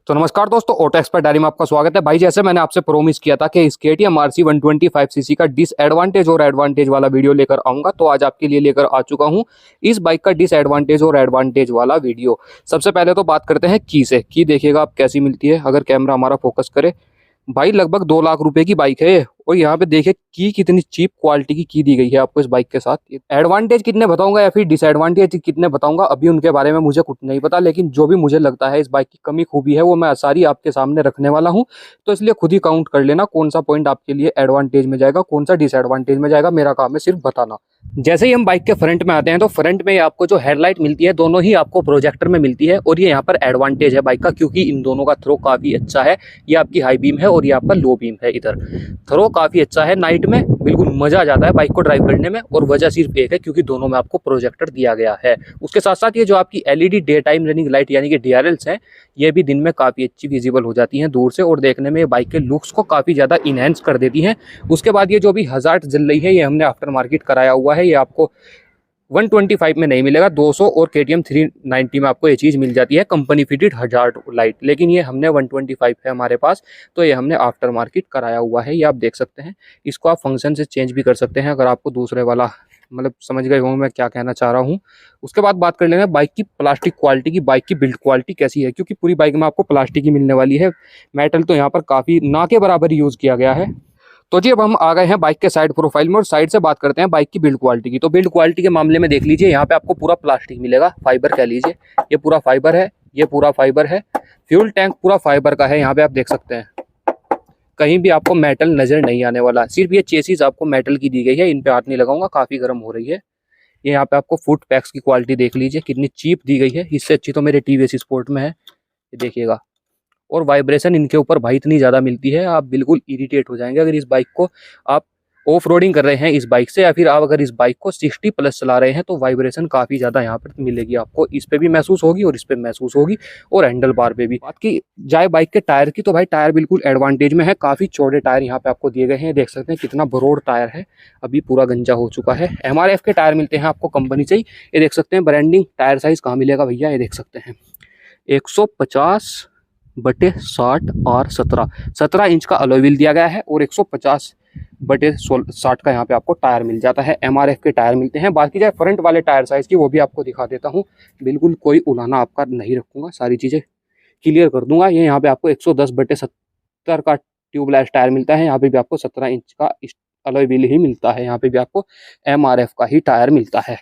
तो नमस्कार दोस्तों, ऑटो एक्सपर्ट डायरी में आपका स्वागत है। भाई जैसे मैंने आपसे प्रोमिस किया था कि इस KTM RC 125 सीसी का डिसएडवांटेज और एडवांटेज वाला वीडियो लेकर आऊंगा, तो आज आपके लिए लेकर आ चुका हूं इस बाइक का डिसएडवांटेज और एडवांटेज वाला वीडियो। सबसे पहले तो बात करते हैं की से। की देखिएगा आप कैसी मिलती है, अगर कैमरा हमारा फोकस करे। भाई लगभग 2 लाख रुपए की बाइक है और यहाँ पे देखिए की कितनी चीप क्वालिटी की दी गई है आपको इस बाइक के साथ। एडवांटेज कितने बताऊंगा या फिर डिसएडवांटेज कितने बताऊंगा, अभी उनके बारे में मुझे कुछ नहीं पता, लेकिन जो भी मुझे लगता है इस बाइक की कमी खूबी है वो मैं सारी आपके सामने रखने वाला हूँ। तो इसलिए खुद ही काउंट कर लेना कौन सा पॉइंट आपके लिए एडवांटेज में जाएगा, कौन सा डिसएडवांटेज में जाएगा। मेरा काम है सिर्फ बताना। जैसे ही हम बाइक के फ्रंट में आते हैं तो फ्रंट में आपको जो हेडलाइट मिलती है दोनों ही आपको प्रोजेक्टर में मिलती है, और ये यहाँ पर एडवांटेज है बाइक का, क्योंकि इन दोनों का थ्रो काफी अच्छा है। ये आपकी हाई बीम है और ये आपका लो बीम है। इधर थ्रो काफी अच्छा है, नाइट में बिल्कुल मजा आ जाता है बाइक को ड्राइव करने में। और वजह सिर्फ एक है, क्योंकि दोनों में आपको प्रोजेक्टर दिया गया है। उसके साथ साथ ये जो आपकी LED day time running light यानी कि DRLs हैं, ये भी दिन में काफी अच्छी विजिबल हो जाती हैं दूर से, और देखने में ये बाइक के लुक्स को काफी ज्यादा इनहेंस कर देती हैं। उसके बाद ये जो भी हजार्ड जल रही है, ये हमने आफ्टर मार्केट कराया हुआ है। ये आपको 125 में नहीं मिलेगा, 200 और KTM 390 में आपको ये चीज़ मिल जाती है कंपनी फिटेड हजार्ड लाइट। लेकिन ये हमने 125 है हमारे पास, तो ये हमने आफ्टर मार्केट कराया हुआ है। ये आप देख सकते हैं। इसको आप फंक्शन से चेंज भी कर सकते हैं अगर आपको दूसरे वाला, मतलब समझ गए होंगे मैं क्या कहना चाह रहा हूँ। उसके बाद बात कर लेंगे बाइक की प्लास्टिक क्वालिटी की, बाइक की बिल्ड क्वालिटी कैसी है, क्योंकि पूरी बाइक में आपको प्लास्टिक ही मिलने वाली है। मेटल तो यहाँ पर काफ़ी ना के बराबर यूज़ किया गया है। तो जी अब हम आ गए हैं बाइक के साइड प्रोफाइल में, और साइड से बात करते हैं बाइक की बिल्ड क्वालिटी की। तो बिल्ड क्वालिटी के मामले में देख लीजिए, यहाँ पे आपको पूरा प्लास्टिक मिलेगा, फाइबर कह लीजिए। ये पूरा फाइबर है, ये पूरा फाइबर है। फ्यूल टैंक पूरा फाइबर का है, यहाँ पे आप देख सकते हैं। कहीं भी आपको मेटल नजर नहीं आने वाला। सिर्फ ये चेसिस आपको मेटल की दी गई है, इन पे हाथ नहीं लगाऊंगा, काफी गर्म हो रही है। ये यहाँ पे आपको फुट पैक्स की क्वालिटी देख लीजिए कितनी चीप दी गई है। इससे अच्छी तो मेरे TVS स्पोर्ट में है, ये देखिएगा। और वाइब्रेशन इनके ऊपर भाई इतनी ज़्यादा मिलती है, आप बिल्कुल इरिटेट हो जाएंगे अगर इस बाइक को आप ऑफ रोडिंग कर रहे हैं इस बाइक से, या फिर आप अगर इस बाइक को 60+ चला रहे हैं तो वाइब्रेशन काफ़ी ज़्यादा यहाँ पर मिलेगी आपको। इस पे भी महसूस होगी और इस पे महसूस होगी, और हैंडल बार पे भी। बात की जाए बाइक के टायर की, तो भाई टायर बिल्कुल एडवांटेज में है। काफ़ी चौड़े टायर यहाँ पे आपको दिए गए हैं, देख सकते हैं कितना ब्रॉड टायर है। अभी पूरा गंजा हो चुका है। MRF के टायर मिलते हैं आपको कंपनी से ही, ये देख सकते हैं। ब्रांडिंग टायर साइज कहाँ मिलेगा भैया, ये देख सकते हैं 150/60 और 17 इंच का अलॉय व्हील दिया गया है, और 150/60 का यहाँ पे आपको टायर मिल जाता है। MRF के टायर मिलते हैं। बात की जाए फ्रंट वाले टायर साइज की, वो भी आपको दिखा देता हूँ। बिल्कुल कोई उलाना आपका नहीं रखूंगा, सारी चीज़ें क्लियर कर दूंगा। ये यहाँ पे आपको 110/70 का ट्यूबलेस टायर मिलता है। यहाँ पे भी आपको 17 इंच का अलॉय व्हील ही मिलता है। यहाँ पे भी आपको MRF का ही टायर मिलता है।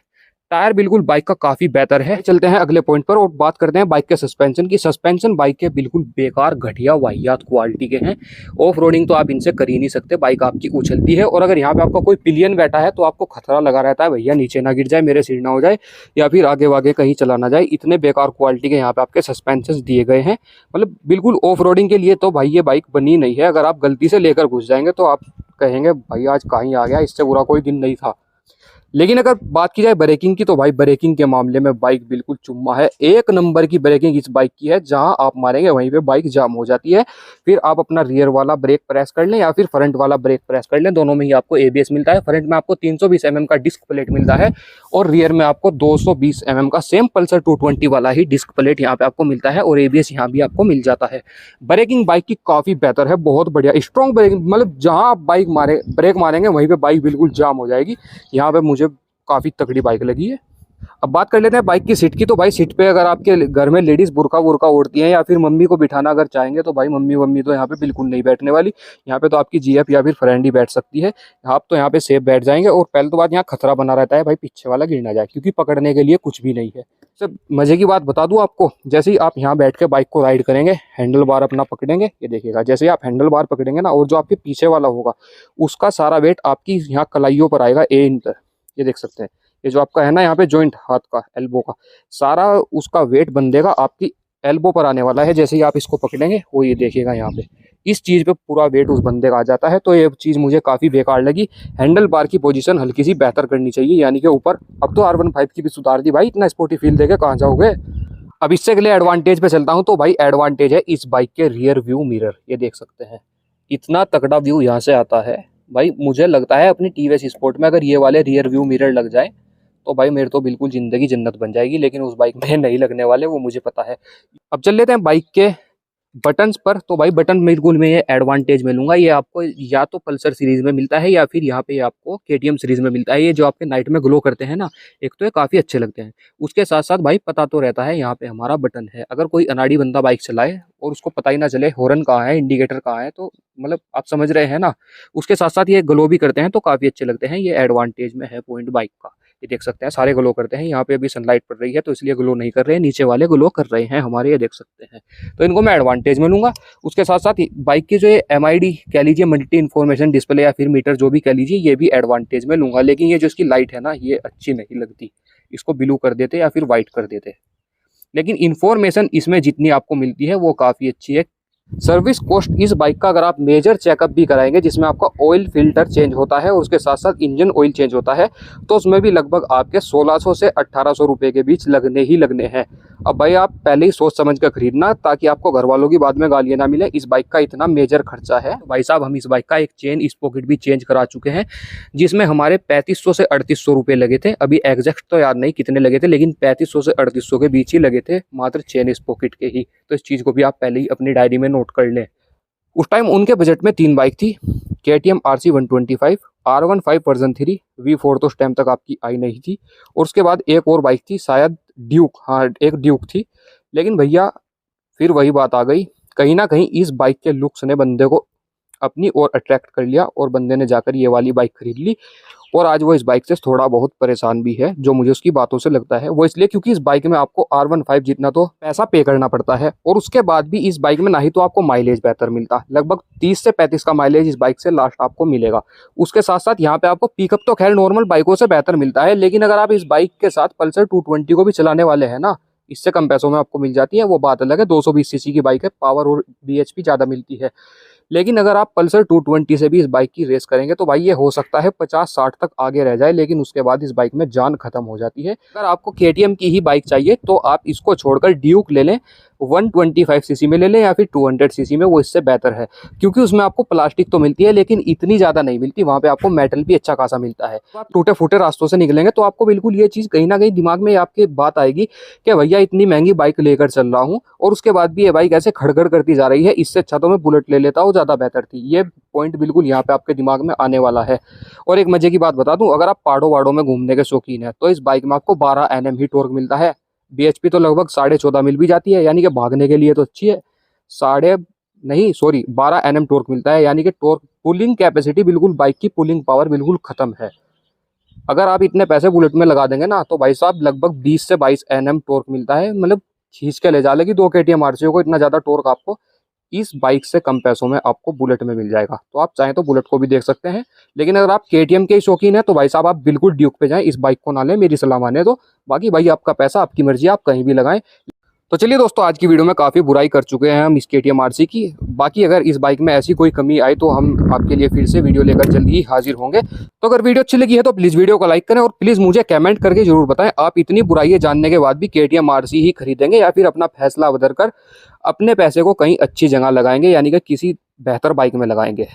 टायर बिल्कुल बाइक का काफी बेहतर है। चलते हैं अगले पॉइंट पर और बात करते हैं बाइक के सस्पेंशन की। सस्पेंशन बाइक के बिल्कुल बेकार, घटिया, वाहियात क्वालिटी के हैं। ऑफ रोडिंग तो आप इनसे कर ही नहीं सकते, बाइक आपकी उछलती है। और अगर यहाँ पे आपका कोई पिलियन बैठा है तो आपको खतरा लगा रहता है, भैया नीचे ना गिर जाए, मेरे सिर ना हो जाए, या फिर आगे वागे कहीं चला ना जाए। इतने बेकार क्वालिटी के यहाँ पे आपके सस्पेंशन दिए गए हैं। मतलब बिल्कुल ऑफ रोडिंग के लिए तो भाई ये बाइक बनी नहीं है। अगर आप गलती से लेकर घुस जाएंगे तो आप कहेंगे भाई आज कहीं आ गया, इससे बुरा कोई दिन नहीं था। लेकिन अगर बात की जाए ब्रेकिंग की, तो भाई ब्रेकिंग के मामले में बाइक बिल्कुल चुम्मा है। एक नंबर की ब्रेकिंग इस बाइक की है। जहां आप मारेंगे वहीं पे बाइक जाम हो जाती है। फिर आप अपना रियर वाला ब्रेक प्रेस कर लें या फिर फ्रंट वाला ब्रेक प्रेस कर लें, दोनों में ही आपको ABS मिलता है। फ्रंट में आपको 320 mm का डिस्क प्लेट मिलता है, और रियर में आपको 220 mm का सेम पल्सर 220 वाला ही डिस्क प्लेट यहाँ पे आपको मिलता है, और ABS यहाँ भी आपको मिल जाता है। ब्रेकिंग बाइक की काफी बेहतर है, बहुत बढ़िया स्ट्रॉन्ग ब्रेकिंग। मतलब जहां आप बाइक ब्रेक मारेंगे वहीं पे बाइक बिल्कुल जाम हो जाएगी। यहाँ पे मुझे काफी तगड़ी बाइक लगी है। अब बात कर लेते हैं बाइक की सीट की। तो भाई सीट पे अगर आपके घर में लेडीज बुरका वुरका ओढ़ती हैं, या फिर मम्मी को बिठाना अगर चाहेंगे, तो भाई मम्मी तो यहाँ पे बिल्कुल नहीं बैठने वाली। यहाँ पे तो आपकी GF या फिर फ्रेंड ही बैठ सकती है। आप तो यहाँ पे सेफ बैठ जाएंगे। और पहले तो बात, यहाँ खतरा बना रहता है भाई पीछे वाला गिर ना जाए, क्योंकि पकड़ने के लिए कुछ भी नहीं है। सब मजे की बात बता दूं आपको, जैसे ही आप यहाँ बैठ के बाइक को राइड करेंगे, हैंडल बार अपना पकड़ेंगे, ये देखिएगा, जैसे ही आप हैंडल बार पकड़ेंगे ना, और जो आपके पीछे वाला होगा उसका सारा वेट आपकी यहाँ कलाइयों पर आएगा, इन पर। ये देख सकते हैं, ये जो आपका है ना यहाँ पे जॉइंट हाथ का, एल्बो का, सारा उसका वेट बंधेगा आपकी एल्बो पर आने वाला है। जैसे ही आप इसको पकड़ेंगे, वो ये देखिएगा यहाँ पे इस चीज पे पूरा वेट उस बंदे का आ जाता है। तो ये चीज मुझे काफी बेकार लगी। हैंडल बार की पोजीशन हल्की सी बेहतर करनी चाहिए, यानी कि ऊपर। अब तो R15 की भी सुधार दी भाई, इतना स्पोर्टी फील देके कहाँ जाओगे। अब इससे अगले एडवांटेज पे चलता हूँ। तो भाई एडवांटेज है इस बाइक के रियर व्यू मिरर, ये देख सकते हैं, इतना तगड़ा व्यू यहाँ से आता है भाई। मुझे लगता है अपनी TVS स्पोर्ट में अगर ये वाले रियर व्यू मिरर लग जाए तो भाई मेरे तो बिल्कुल जिंदगी जन्नत बन जाएगी। लेकिन उस बाइक में नहीं लगने वाले, वो मुझे पता है। अब चल लेते हैं बाइक के बटन्स पर तो भाई बटन बिल्कुल मैं ये एडवांटेज में लूँगा। ये आपको या तो पल्सर सीरीज़ में मिलता है या फिर यहाँ पे आपको केटीएम सीरीज़ में मिलता है। ये जो आपके नाइट में ग्लो करते हैं ना, एक तो ये काफ़ी अच्छे लगते हैं। उसके साथ-साथ भाई पता तो रहता है यहाँ पे हमारा बटन है। अगर कोई अनाड़ी बंदा बाइक चलाए और उसको पता ही ना चले हॉर्न कहाँ है, इंडिकेटर कहाँ है, तो मतलब आप समझ रहे हैं ना। उसके साथ-साथ ये ग्लो भी करते हैं तो काफ़ी अच्छे लगते हैं। ये एडवांटेज में है पॉइंट बाइक का। ये देख सकते हैं सारे ग्लो करते हैं। यहाँ पे अभी सनलाइट पड़ रही है तो इसलिए ग्लो नहीं कर रहे हैं, नीचे वाले ग्लो कर रहे हैं हमारे, ये देख सकते हैं। तो इनको मैं एडवांटेज में लूँगा। उसके साथ-साथ बाइक की जो ये MID कह लीजिए, मल्टी इन्फॉर्मेशन डिस्प्ले या फिर मीटर जो भी कह लीजिए, ये भी एडवांटेज में लूँगा। लेकिन ये जो इसकी लाइट है ना, ये अच्छी नहीं लगती। इसको ब्लू कर देते या फिर व्हाइट कर देते। लेकिन इन्फॉर्मेशन इसमें जितनी आपको मिलती है वो काफ़ी अच्छी है। सर्विस कॉस्ट इस बाइक का अगर आप मेजर चेकअप भी कराएंगे जिसमें आपका ऑयल फिल्टर चेंज होता है और उसके साथ साथ इंजन ऑयल चेंज होता है, तो उसमें भी लगभग आपके 1600 से 1800 रुपये के बीच लगने ही लगने हैं। अब भाई आप पहले ही सोच समझ कर खरीदना ताकि आपको घर वालों की बाद में गालियाँ ना मिले। इस बाइक का इतना मेजर खर्चा है। भाई साहब हम इस बाइक का एक चेन स्पॉकेट भी चेंज करा चुके हैं जिसमें हमारे 3500 से 3800 रुपये लगे थे। अभी एग्जैक्ट तो याद नहीं कितने लगे थे, लेकिन 3500 से 3800 के बीच ही लगे थे, मात्र चेन स्पॉकेट के ही। तो इस चीज़ को भी आप पहले ही अपनी डायरी में नोट कर लें। उस टाइम उनके बजट में 3 बाइक थी, KTM RC 125, R15 version 3, V4 तो उस टाइम तक आपकी आई नहीं थी, और उसके बाद एक और बाइक थी शायद ड्यूक, हाँ एक ड्यूक थी। लेकिन भैया फिर वही बात आ गई, कहीं ना कहीं इस बाइक के लुक्स ने बंदे को अपनी ओर अट्रैक्ट कर लिया और बंदे ने जाकर ये वाली बाइक खरीद ली। और आज वो इस बाइक से थोड़ा बहुत परेशान भी है, जो मुझे उसकी बातों से लगता है। वो इसलिए क्योंकि इस बाइक में आपको R15 जितना तो पैसा पे करना पड़ता है, और उसके बाद भी इस बाइक में ना ही तो आपको माइलेज बेहतर मिलता, लगभग 30 से 35 का माइलेज इस बाइक से लास्ट आपको मिलेगा। उसके साथ साथ यहाँ पे आपको पिकअप तो खैर नॉर्मल बाइकों से बेहतर मिलता है, लेकिन अगर आप इस बाइक के साथ पल्सर 220 को भी चलाने वाले हैं ना, इससे कम पैसों में आपको मिल जाती है। वो बात अलग है, 220 सीसी की बाइक है, पावर और BHP ज़्यादा मिलती है। लेकिन अगर आप पल्सर 220 से भी इस बाइक की रेस करेंगे तो भाई ये हो सकता है 50-60 तक आगे रह जाए, लेकिन उसके बाद इस बाइक में जान खत्म हो जाती है। अगर आपको KTM की ही बाइक चाहिए तो आप इसको छोड़कर ड्यूक ले लें, 125 सीसी में ले लें या फिर 200 सीसी में, वो इससे बेहतर है। क्योंकि उसमें आपको प्लास्टिक तो मिलती है लेकिन इतनी ज़्यादा नहीं मिलती, वहाँ पे आपको मेटल भी अच्छा खासा मिलता है। तो आप टूटे फूटे रास्तों से निकलेंगे तो आपको बिल्कुल ये चीज़ कहीं ना कहीं दिमाग में आपके बात आएगी कि भैया इतनी महंगी बाइक लेकर चल रहा हूँ और उसके बाद भी ये बाइक ऐसे खड़खड़ करती जा रही है, इससे अच्छा तो मैं बुलेट ले लेता हूँ, ज़्यादा बेहतर थी। ये पॉइंट बिल्कुल यहाँ पे आपके दिमाग में आने वाला है। और एक मजे की बात बता दूं, अगर आप पहाड़ों वाड़ों में घूमने के शौकीन है तो इस बाइक में आपको 12 Nm ही टॉर्क मिलता है। BHP तो लगभग 14.5 मिल भी जाती है, यानी कि भागने के लिए तो अच्छी है। 12 Nm टॉर्क मिलता है, यानी कि टॉर्क पुलिंग कैपेसिटी बिल्कुल, बाइक की पुलिंग पावर बिल्कुल खत्म है। अगर आप इतने पैसे बुलेट में लगा देंगे ना तो भाई साहब लगभग 20 से 22 Nm टॉर्क मिलता है, मतलब खींच के ले जा लेगी 2 KTM RC को। इतना ज़्यादा टॉर्क आपको इस बाइक से कम पैसों में आपको बुलेट में मिल जाएगा। तो आप चाहें तो बुलेट को भी देख सकते हैं, लेकिन अगर आप KTM के शौकीन है तो भाई साहब आप बिल्कुल ड्यूक पे जाएं, इस बाइक को ना लें, मेरी सलाह माने तो। बाकी भाई आपका पैसा, आपकी मर्जी, आप कहीं भी लगाएं। तो चलिए दोस्तों, आज की वीडियो में काफ़ी बुराई कर चुके हैं हम इस KTM RC की। बाकी अगर इस बाइक में ऐसी कोई कमी आई तो हम आपके लिए फिर से वीडियो लेकर जल्दी ही हाजिर होंगे। तो अगर वीडियो अच्छी लगी है तो प्लीज़ वीडियो को लाइक करें और प्लीज़ मुझे कमेंट करके जरूर बताएं आप इतनी बुराइयां जानने के बाद भी KTM RC ही खरीदेंगे या फिर अपना फैसला बदल कर अपने पैसे को कहीं अच्छी जगह लगाएंगे, यानी कि किसी बेहतर बाइक में लगाएंगे।